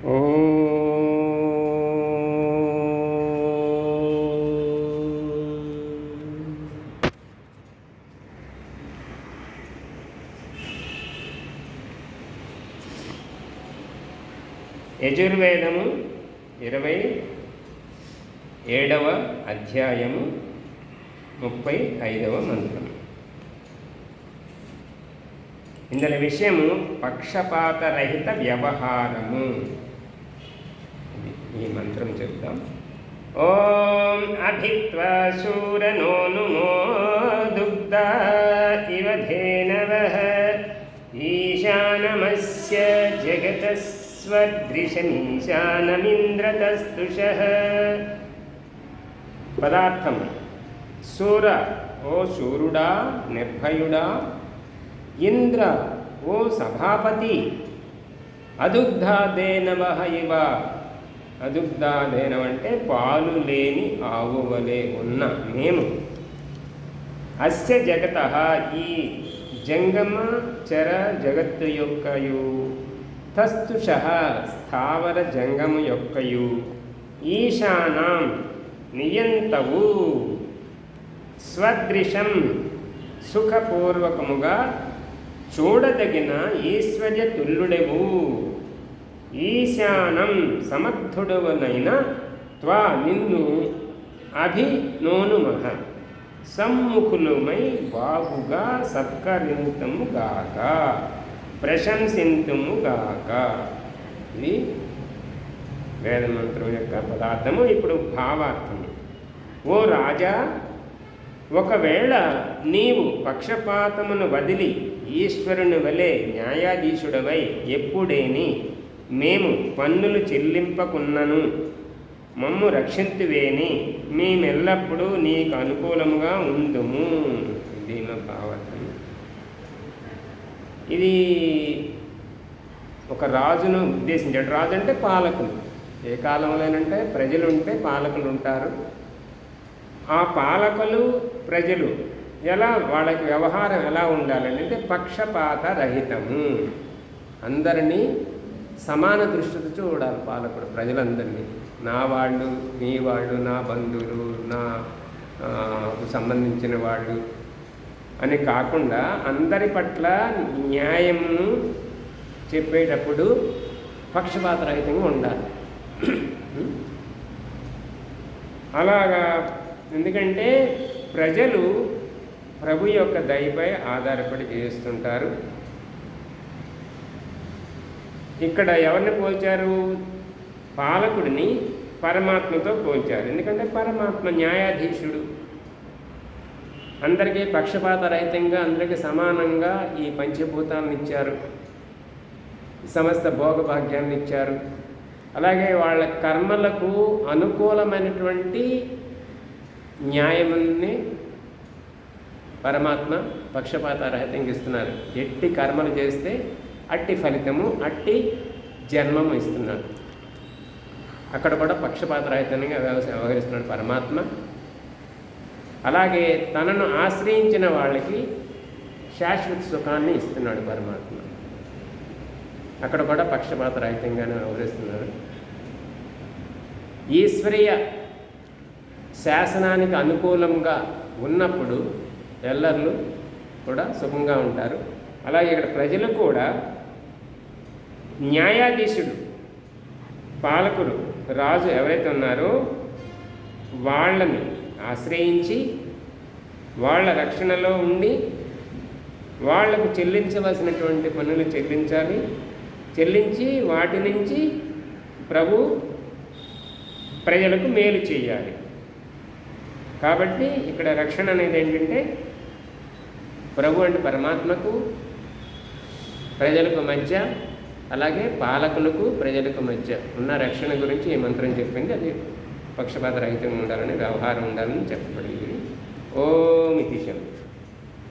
యజుర్వేదము 27వ అధ్యాయము 35వ మంత్రం. ఇందులో విషయము పక్షపాతరహిత వ్యవహారము. ఈ మంత్రం చెప్తాం. ఓం అభిత్వా శూరనోనుమో దుగ్ధ ఇవ ధేనవః ఈశానమస్య జగతస్ స్వదృశమీశానమింద్రతస్తుషః. పదార్థం: శూర, ఓ శూరుడా, నిర్భయుడా. ఇంద్ర, ఓ సభాపతి. అదుగ్ధాదేనవః ఇవ. అదుగ్ధాదేనవ అంటే పాలు లేని ఆవు వలె ఉన్న మేము. అస్య జగతః ఈ జంగమ చర జగత్తు యొక్కయు, తస్తుషః స్థావర జంగము యొక్కయు, ఈశానాం నియంతవు, స్వదృశం సుఖపూర్వకముగా చూడదగిన ఈశ్వర్య తుల్యుడెవు. ఈశానం సమర్థుడవనైన త్వా నిన్ను అభినోనుమః సమ్ముఖులమై బాగుగా సత్కరింతుముగాక, ప్రశంసింతుముగాక. ఇది వేదమంత్రం యొక్క పదార్థము. ఇప్పుడు భావార్థము. ఓ రాజా, ఒకవేళ నీవు పక్షపాతమును వదిలి ఈశ్వరుని వలె న్యాయాధీశుడవై ఎప్పుడేని మేము పన్నులు చెల్లింపకున్నను మమ్ము రక్షింతువేని మేమెల్లప్పుడూ నీకు అనుకూలముగా ఉందుము. దీని భావార్థం. ఇది ఒక రాజును ఉద్దేశించాడు. రాజు అంటే పాలకులు. ఏ కాలంలోనంటే ప్రజలు ఉంటే పాలకులు ఉంటారు. ఆ పాలకులు ప్రజలు ఎలా వాళ్ళకి వ్యవహారం ఎలా ఉండాలని అంటే పక్షపాత రహితము. అందరినీ సమాన దృష్టితో చూడాలి పాలకుడు. ప్రజలందరినీ నా వాళ్ళు, మీ వాళ్ళు, నా బంధువులు, నాకు సంబంధించిన వాళ్ళు అని కాకుండా అందరి పట్ల న్యాయమును చెప్పేటప్పుడు పక్షపాతరహితంగా ఉండాలి. అలాగా. ఎందుకంటే ప్రజలు ప్రభు యొక్క దయపై ఆధారపడి చేస్తుంటారు. ఇక్కడ ఎవరిని పోల్చారు? పాలకుడిని పరమాత్మతో పోల్చారు. ఎందుకంటే పరమాత్మ న్యాయాధీశుడు. అందరికీ పక్షపాతరహితంగా అందరికీ సమానంగా ఈ పంచభూతాలను ఇచ్చారు, సమస్త భోగభాగ్యాన్ని ఇచ్చారు. అలాగే వాళ్ళ కర్మలకు అనుకూలమైనటువంటి న్యాయముని పరమాత్మ పక్షపాతరహితంగా ఇస్తున్నారు. ఎట్టి కర్మలు చేస్తే అట్టి ఫలితము, అట్టి జన్మము ఇస్తున్నాడు. అక్కడ కూడా పక్షపాతరహితంగా వ్యవహరిస్తున్నాడు పరమాత్మ. అలాగే తనను ఆశ్రయించిన వాళ్ళకి శాశ్వత సుఖాన్ని ఇస్తున్నాడు పరమాత్మ. అక్కడ కూడా పక్షపాతరహితంగానే వ్యవహరిస్తున్నారు. ఈశ్వరీయ శాసనానికి అనుకూలంగా ఉన్నప్పుడు ఎల్లర్లు కూడా సుఖంగా ఉంటారు. అలాగే ఇక్కడ ప్రజలు కూడా న్యాయాధీశుడు, పాలకుడు, రాజు ఎవరైతే ఉన్నారో వాళ్ళని ఆశ్రయించి వాళ్ళ రక్షణలో ఉండి వాళ్లకు చెల్లించవలసినటువంటి పన్నులు చెల్లించి వాటి నుంచి ప్రభు ప్రజలకు మేలు చేయాలి. కాబట్టి ఇక్కడ రక్షణ అనేది ఏంటంటే ప్రభు అంటే పరమాత్మకు ప్రజలకు మధ్య, అలాగే పాలకులకు ప్రజలకు మధ్య ఉన్న రక్షణ గురించి ఈ మంత్రం చెప్పింది. అది పక్షపాత రహితంగా ఉండాలని, వ్యవహారం ఉండాలని చెప్పబడింది. ఓం ఇతి శం.